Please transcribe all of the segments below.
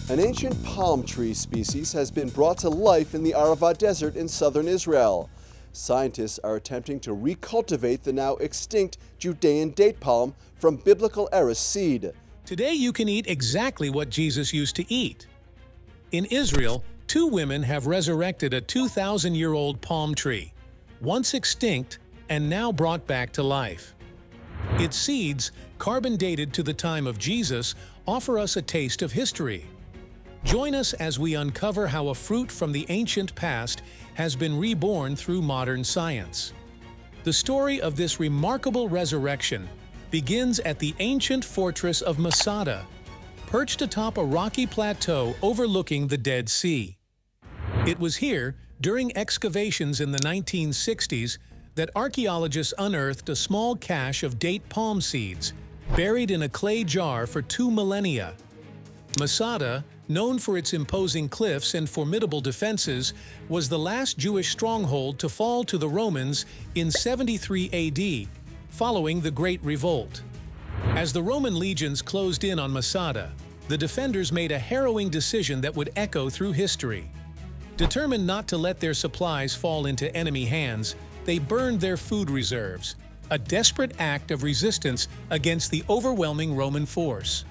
An ancient palm tree species has been brought to life in the Arava Desert in southern Israel. Scientists are attempting to recultivate the now extinct Judean date palm from biblical era seed. Today you can eat exactly what Jesus used to eat. In Israel, two women have resurrected a 2,000-year-old palm tree, once extinct and now brought back to life. Its seeds, carbon dated to the time of Jesus, offer us a taste of history. Join us as we uncover how a fruit from the ancient past has been reborn through modern science. The story of this remarkable resurrection begins at the ancient fortress of Masada, perched atop a rocky plateau overlooking the Dead Sea. It was here, during excavations in the 1960s, that archaeologists unearthed a small cache of date palm seeds, buried in a clay jar for 2 millennia. Masada, known for its imposing cliffs and formidable defenses, was the last Jewish stronghold to fall to the Romans in 73 AD, following the Great Revolt. As the Roman legions closed in on Masada, the defenders made a harrowing decision that would echo through history. Determined not to let their supplies fall into enemy hands, they burned their food reserves, a desperate act of resistance against the overwhelming Roman force.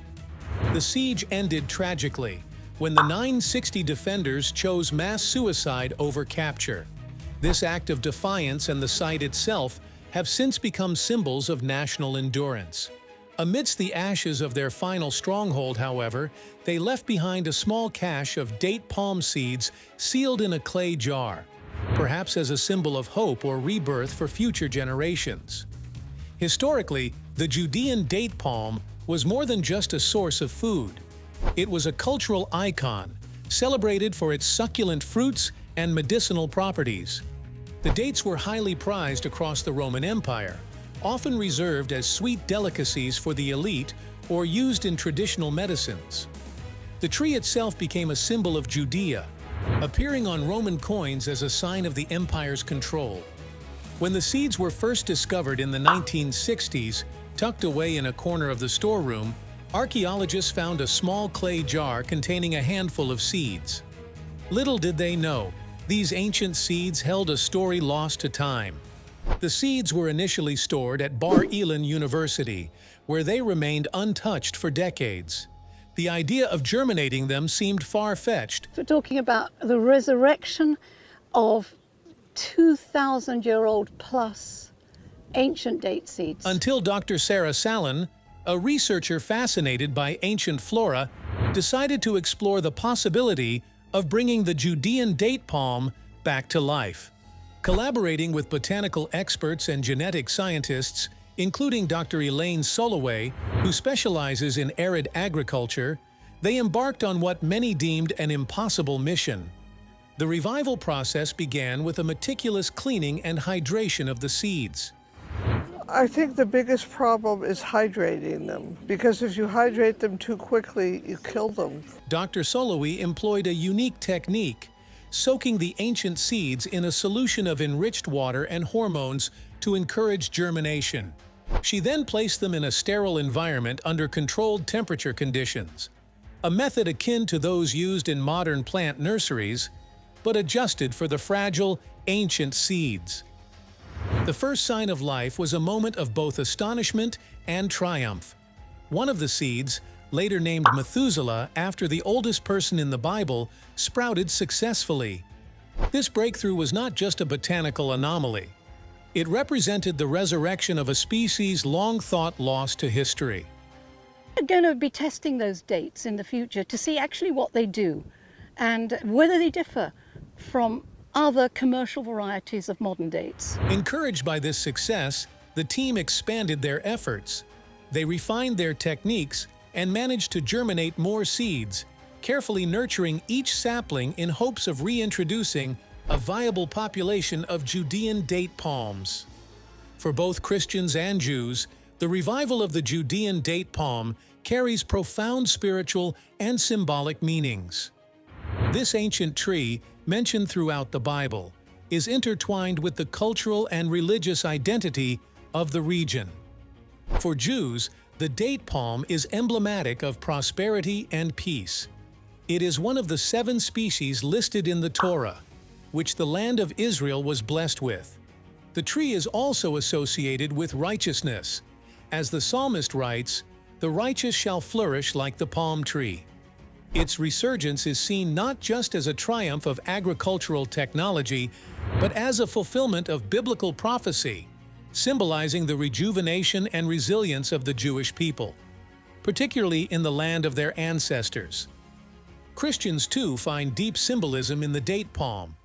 The siege ended tragically when the 960 defenders chose mass suicide over capture. This act of defiance and the site itself have since become symbols of national endurance. Amidst the ashes of their final stronghold, however, they left behind a small cache of date palm seeds sealed in a clay jar, perhaps as a symbol of hope or rebirth for future generations. Historically, the Judean date palm was more than just a source of food. It was a cultural icon, celebrated for its succulent fruits and medicinal properties. The dates were highly prized across the Roman Empire, often reserved as sweet delicacies for the elite or used in traditional medicines. The tree itself became a symbol of Judea, appearing on Roman coins as a sign of the empire's control. When the seeds were first discovered in the 1960s, tucked away in a corner of the storeroom, archaeologists found a small clay jar containing a handful of seeds. Little did they know, these ancient seeds held a story lost to time. The seeds were initially stored at Bar Ilan University, where they remained untouched for decades. The idea of germinating them seemed far-fetched. We're talking about the resurrection of 2,000-year-old plus ancient date seeds. Until Dr. Sarah Sallon, a researcher fascinated by ancient flora, decided to explore the possibility of bringing the Judean date palm back to life. Collaborating with botanical experts and genetic scientists, including Dr. Elaine Solowey, who specializes in arid agriculture, they embarked on what many deemed an impossible mission. The revival process began with a meticulous cleaning and hydration of the seeds. I think the biggest problem is hydrating them, because if you hydrate them too quickly, you kill them. Dr. Solowey employed a unique technique, soaking the ancient seeds in a solution of enriched water and hormones to encourage germination. She then placed them in a sterile environment under controlled temperature conditions, a method akin to those used in modern plant nurseries, but adjusted for the fragile, ancient seeds. The first sign of life was a moment of both astonishment and triumph. One of the seeds, later named Methuselah after the oldest person in the Bible, sprouted successfully. This breakthrough was not just a botanical anomaly. It represented the resurrection of a species long thought lost to history. We're going to be testing those dates in the future to see actually what they do and whether they differ from other commercial varieties of modern dates. Encouraged by this success, the team expanded their efforts. They refined their techniques and managed to germinate more seeds, carefully nurturing each sapling in hopes of reintroducing a viable population of Judean date palms. For both Christians and Jews, the revival of the Judean date palm carries profound spiritual and symbolic meanings. This ancient tree, mentioned throughout the Bible, is intertwined with the cultural and religious identity of the region. For Jews, the date palm is emblematic of prosperity and peace. It is one of the 7 species listed in the Torah, which the land of Israel was blessed with. The tree is also associated with righteousness. As the psalmist writes, "The righteous shall flourish like the palm tree." Its resurgence is seen not just as a triumph of agricultural technology, but as a fulfillment of biblical prophecy, symbolizing the rejuvenation and resilience of the Jewish people, particularly in the land of their ancestors. Christians, too, find deep symbolism in the date palm.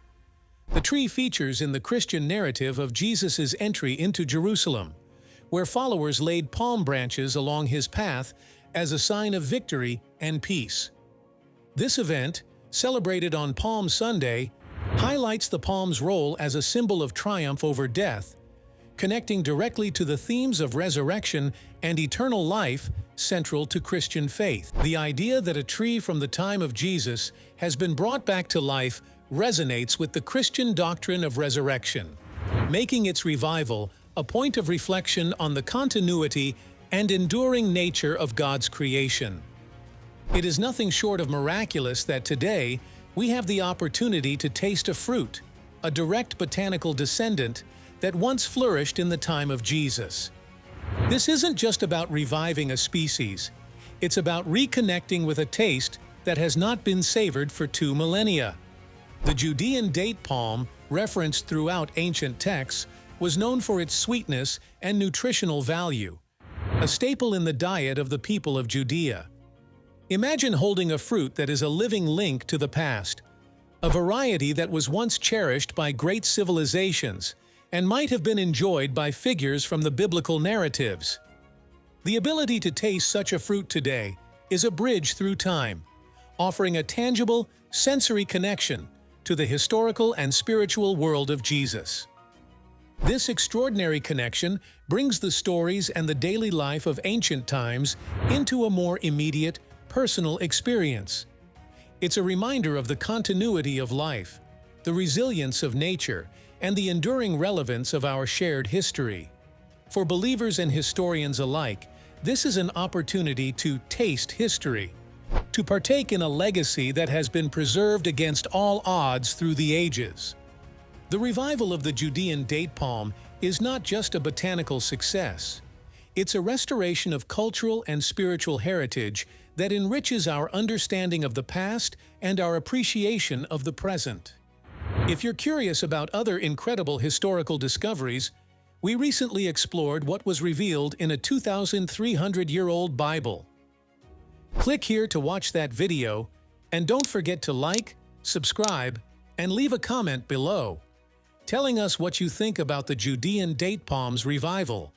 The tree features in the Christian narrative of Jesus' entry into Jerusalem, where followers laid palm branches along his path as a sign of victory and peace. This event, celebrated on Palm Sunday, highlights the palm's role as a symbol of triumph over death, connecting directly to the themes of resurrection and eternal life central to Christian faith. The idea that a tree from the time of Jesus has been brought back to life resonates with the Christian doctrine of resurrection, making its revival a point of reflection on the continuity and enduring nature of God's creation. It is nothing short of miraculous that today we have the opportunity to taste a fruit, a direct botanical descendant that once flourished in the time of Jesus. This isn't just about reviving a species, it's about reconnecting with a taste that has not been savored for 2 millennia. The Judean date palm, referenced throughout ancient texts, was known for its sweetness and nutritional value, a staple in the diet of the people of Judea. Imagine holding a fruit that is a living link to the past, a variety that was once cherished by great civilizations and might have been enjoyed by figures from the biblical narratives. The ability to taste such a fruit today is a bridge through time, offering a tangible, sensory connection to the historical and spiritual world of Jesus. This extraordinary connection brings the stories and the daily life of ancient times into a more immediate, personal experience. It's a reminder of the continuity of life, the resilience of nature, and the enduring relevance of our shared history. For believers and historians alike, this is an opportunity to taste history, to partake in a legacy that has been preserved against all odds through the ages. The revival of the Judean date palm is not just a botanical success. It's a restoration of cultural and spiritual heritage that enriches our understanding of the past and our appreciation of the present. If you're curious about other incredible historical discoveries, we recently explored what was revealed in a 2,300-year-old Bible. Click here to watch that video, and don't forget to like, subscribe, and leave a comment below, telling us what you think about the Judean date palm's revival.